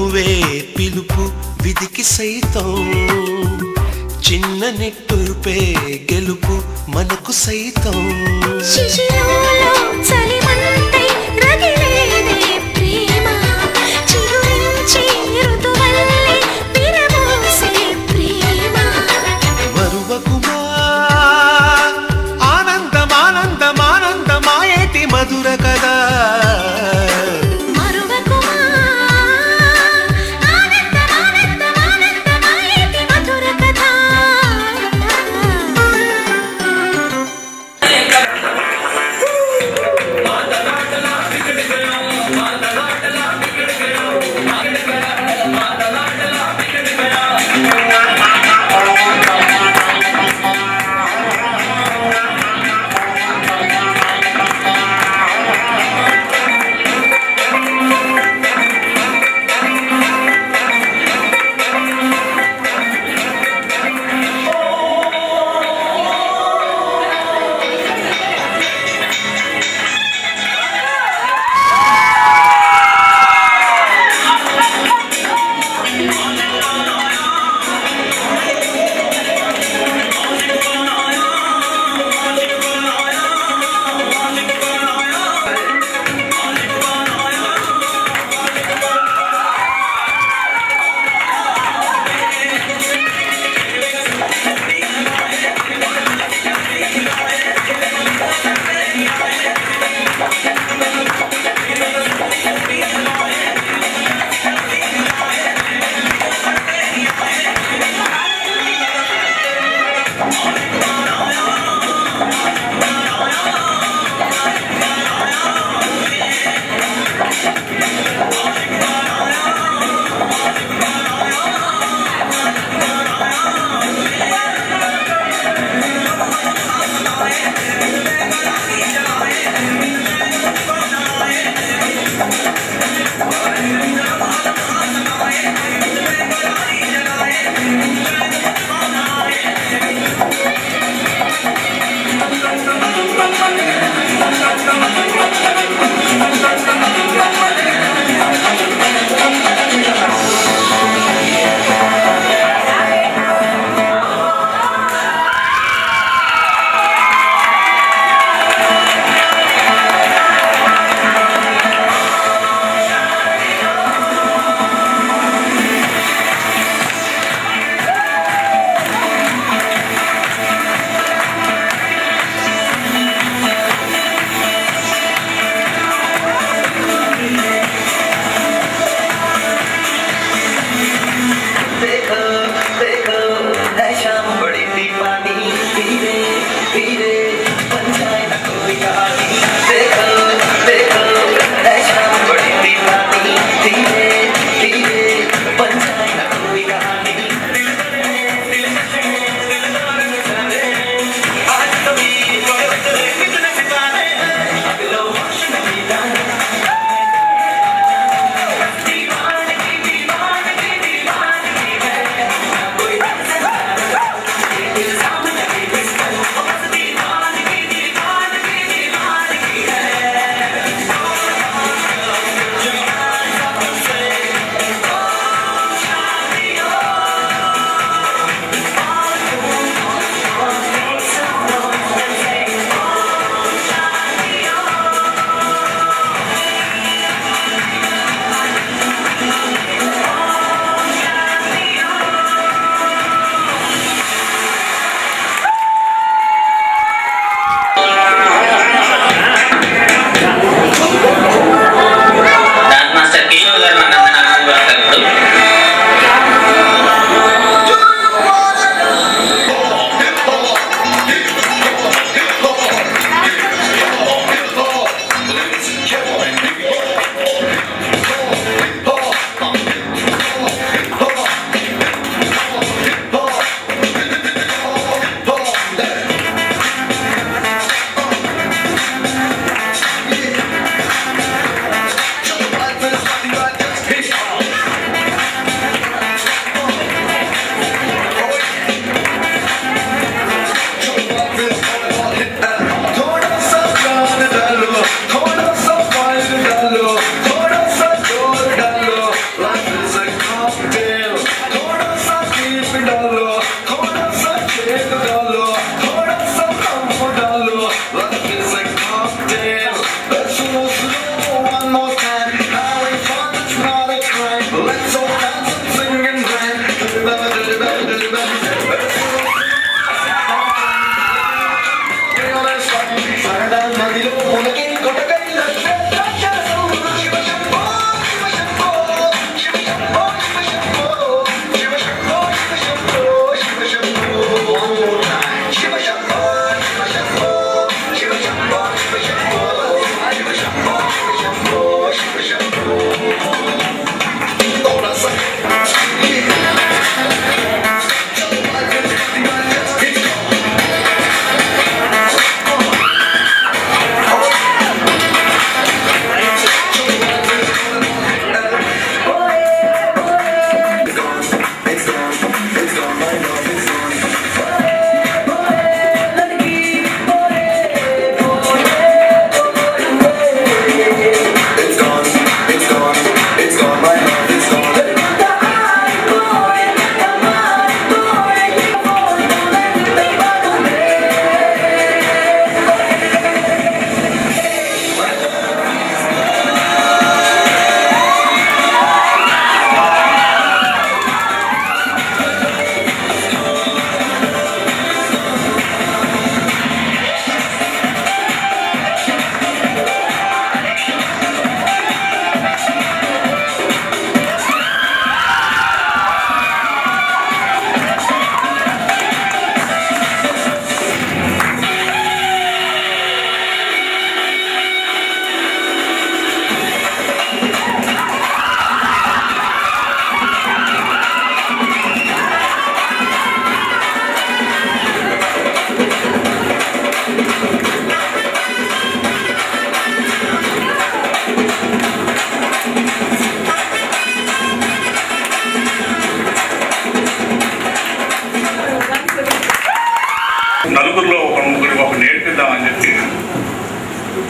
నువ్వే పిలుపు విధికి సైతం చిన్న నిట్టూర్పే గెలుపు మనకు సైతం శిశిరంలో చలిమంటై రగిలేదే ప్రేమ చిరుంచి ఋతువల్లే విరబోసే ప్రేమ మరువకుమా ఆనందం ఆనందం ఆనందమాయేటి మధుర కదా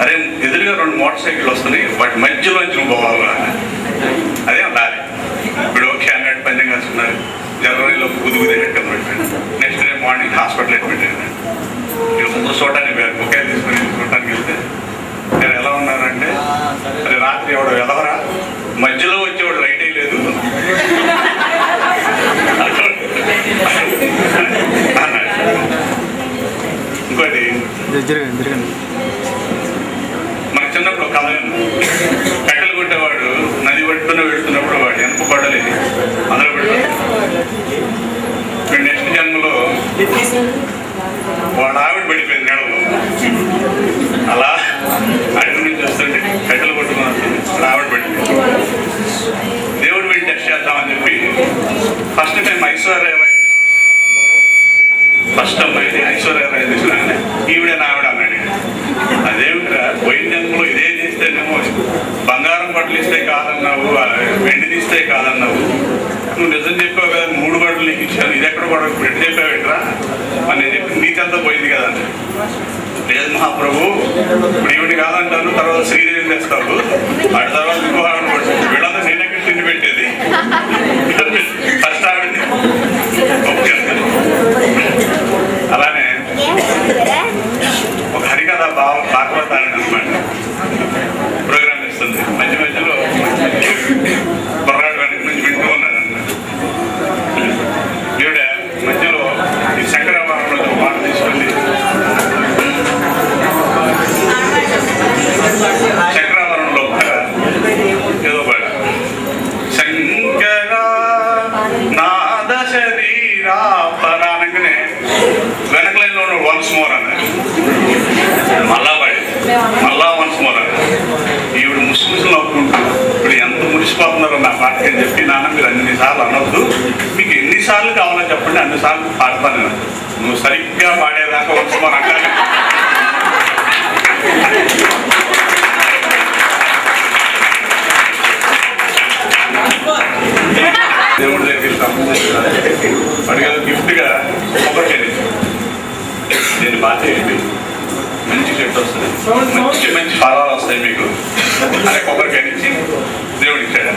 అదే ఎదురుగా 2 మోటార్ సైకిల్ వస్తున్నాయి, వాటి మధ్యలో నుంచి పోవాలి. అదే లారీ. ఇప్పుడు క్యాండిడేట్ పందెం కాస్తున్నారు, జనవరిలో కుదుగుదే పెట్టాను. Next day morning hospital admit అయ్యాను. ఇక ముందు చూడటానికి ఒకే తీసుకుని చూడటానికి వెళ్తే నేను ఎలా ఉన్నానంటే, అది రాత్రి ఎవడో వెళ్ళవరా, మధ్యలో వచ్చేవాడు లైట్ లేదు ఇంకోటి మనకు చిన్నప్పుడు కథ కట్టెలు కొట్టేవాడు నది పట్టుకుని వెళ్తున్నప్పుడు వాడు వెనక పడలేదు, అందులో పెడుతున్నాడు. నెక్స్ట్ జన్మలో వాడు ఆవిడ పడిపోయింది నెడలో. అలా అడుగు నుంచి వస్తుంటే కట్టెలు కొట్టుకుని వస్తుంది, వాడు ఆవిడ పడిపోయింది. దేవుడు వీడిని టెస్ట్ చేద్దామని చెప్పి ఫస్ట్ టైం ఐశ్వర్యరాయ్ తీసుకున్నాను. ఈవిడే నా ఆవిడ అన్నాడు. అదేమిట్రా, పోయిన జన్మలో ఇదే చేస్తేనేమో బంగారం బట్టలు ఇస్తే కాదన్నావు, వెండి తీస్తే కాదన్నావు, నువ్వు నిజం చెప్పావు కదా 3 బట్టలు నీకు ఇచ్చాను, ఇది ఎక్కడ కూడా ఇప్పుడు ఎటు చెప్పావేట్రా అని నేను చెప్పి నీకంతా పోయింది కదా అని. లేదు మహాప్రభు, ఇప్పుడు ఈవిడి కాదంటాను, తర్వాత శ్రీదేవిని తెస్తావు, వాడి తర్వాత ఇంకో ఆవిడ పడుతుంది, వీళ్ళంతా నేను ఎక్కడ తిండి పెట్టేది, ఫస్ట్ ఆవిడని. అలానే ఒక హరికథ భాగవతాన్ని అనమాట ప్రోగ్రామ్ ఇస్తుంది. మధ్య మధ్యలో బొర్రాడు వెనక నుంచి వింటూ ఉన్నారన్నమాట. ఈవిడ మధ్యలో ఈ శంకరాభరణంలో ఒక మాట తీసుకుంది. శంకరాభరణంలో ఏదో పాట, శంకర నాద శరీరా పరానగానే వెనక లైన్లో ఉన్న వన్స్ మోర్ అన్నారు, మళ్ళా పాడి మళ్ళా వన్స్ మోర్ అన్నారు. ఈవిడ ముసుముసులు నవ్వుకుంటూ ఇప్పుడు ఎంత మురిసిపోతున్నారో నా పాటకి అని చెప్పి, నాన్న మీరు అన్నిసార్లు అనొద్దు, మీకు ఎన్నిసార్లు కావాలో చెప్పండి, అన్నిసార్లు పాడతాను. నువ్వు సరిగ్గా పాడేదాకా వన్స్ మోర్ అంటాను. దేవుడి దగ్గరికి వాడికి గిఫ్ట్గా కొబ్బరికాయ నేను బాధ చేయండి, మంచి చెట్టు వస్తుంది, మంచి ఫలాలు వస్తాయి మీకు అదే కొబ్బరికాయ నుంచి దేవుడు ఇచ్చాడు.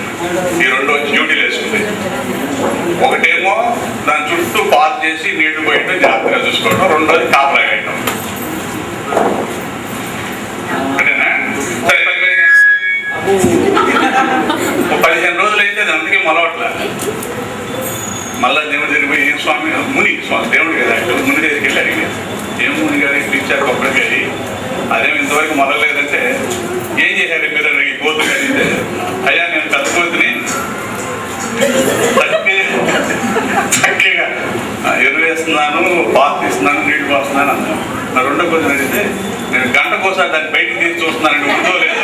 ఈ 2 వచ్చి డ్యూటీలు వేసుకుంది. ఒకటేమో దాని చుట్టూ పాలు చేసి నీళ్లు పోయటం జాగ్రత్తగా చూసుకోవడం, 2వది కాపలా వేయటం. అంటేనా సరే 15 రోజులు అయితే అది అందుకే మొలవట్ల. మళ్ళా దేవుడి దగ్గర పోయి, ఏం స్వామి ముని స్వామి దేవుడు కదా, ముని దగ్గరికి వెళ్ళి అడిగారు, ఏం ముని గారు ఇట్లా ఇచ్చారు కొబ్బరికాయ, అదేమి ఇంతవరకు మొదలలేదంటే ఏం చేశారు మీరు అడిగి కోతులు అడిగితే, అయ్యా నేను పెద్ద కోతిని చక్కగా ఎరువు వేస్తున్నాను, పాలు తీస్తున్నాను, నీళ్లు పోస్తున్నాను అన్నాను. 2వ కోతిని అడిగితే నేను గంటకోసారి దాన్ని బయటికి తీసి చూస్తున్నానండి, ఉందో లేదో